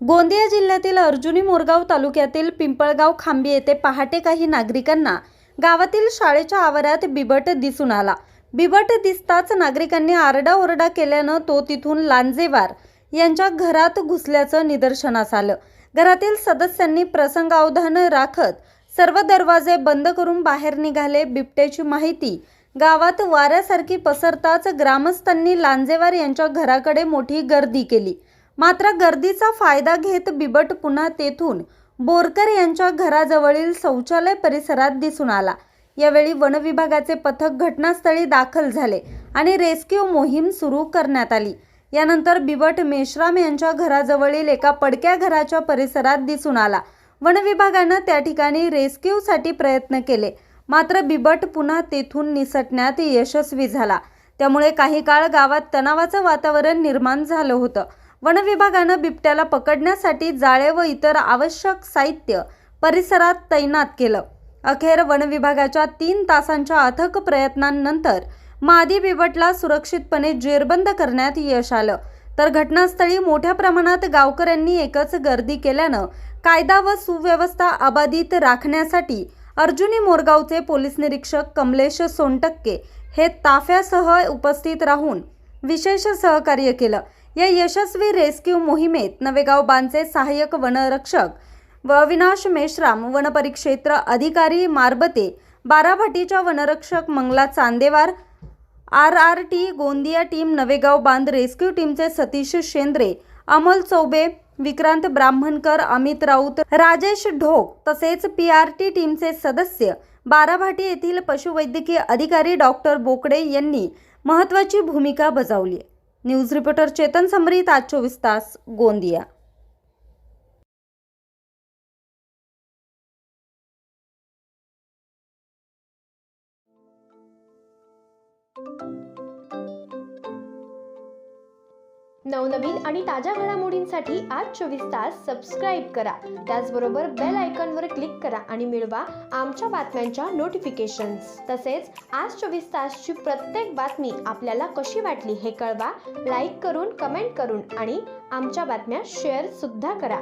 गोंदिया जिल्ह्यातील अर्जुनी मोरगाव तालुक्यातील पिंपळगाव खांबी येथे पहाटे काही नागरिकांना गावातील शाळेच्या आवारात बिबट दिसून आला। बिबट दिसताच नागरिकांनी आरडाओरडा केल्यानं तो तिथून लांजेवार यांच्या घरात घुसल्याचं निदर्शनास आलं। घरातील सदस्यांनी प्रसंगावधान राखत सर्व दरवाजे बंद करून बाहेर निघाले। बिबट्याची माहिती गावात वाऱ्यासारखी पसरताच ग्रामस्थांनी लांजेवार यांच्या घराकडे मोठी गर्दी केली। मात्र गर्दीचा फायदा घेत बिबट पुन्हा तेथून बोरकर यांच्या घराजवळील शौचालय परिसरात दिसून आला। यावेळी वन विभागाचे पथक घटनास्थळी दाखल झाले आणि रेस्क्यू मोहीम सुरू करण्यात आली। यानंतर बिबट मेश्राम यांच्या घराजवळील एका पडक्या घराच्या परिसरात दिसून आला। वन विभागाने त्या ठिकाणी रेस्क्यूसाठी प्रयत्न केले, मात्र बिबट पुन्हा तेथून निसटण्यात यशस्वी झाला। त्यामुळे काही काळ गावात तणावाचं वातावरण निर्माण झालं होतं। वन विभागाने बिबट्याला पकडण्यासाठी जाळे व इतर आवश्यक साहित्य परिसरात तैनात केलं। अखेर वन विभागाच्या 3 तासांच्या अथक प्रयत्नांनंतर मादी बिबटला सुरक्षितपणे जेरबंद करण्यात यश आलं। तर घटनास्थळी मोठ्या प्रमाणात गावकऱ्यांनी एकच गर्दी केल्यानं कायदा व सुव्यवस्था अबाधित राखण्यासाठी अर्जुनी मोरगावचे पोलीस निरीक्षक कमलेश सोनटक्के हे ताफ्यासह उपस्थित राहून विशेष सहकार्य केलं। या यशस्वी रेस्क्यू मोहिमेत नवेगाव बांधचे सहाय्यक वनरक्षक व अविनाश मेश्राम, वनपरिक्षेत्र अधिकारी मारबते, बाराभाटीच्या वनरक्षक मंगला चांदेवार, RRT गोंदिया टीम, नवेगाव बांध रेस्क्यू टीमचे सतीश शेंद्रे, अमोल चौबे, विक्रांत ब्राह्मणकर, अमित राऊत, राजेश ढोक तसेच PRT टीमचे सदस्य, बाराभाटी येथील पशुवैद्यकीय अधिकारी डॉक्टर बोकडे यांनी महत्त्वाची भूमिका बजावली। न्यूज रिपोर्टर चेतन समरीत, आज 24 तास, गोंदिया। नवनवीन आणि ताज्या घडामोडींसाठी आज 24 तास सबस्क्राईब करा। त्याचबरोबर बेल आयकॉनवर क्लिक करा आणि मिळवा आमच्या बातम्यांच्या नोटिफिकेशन्स। तसेच आज 24 तासची प्रत्येक बातमी आपल्याला कशी वाटली हे कळवा, लाईक करून, कमेंट करून आणि आमच्या बातम्या शेअर सुद्धा करा।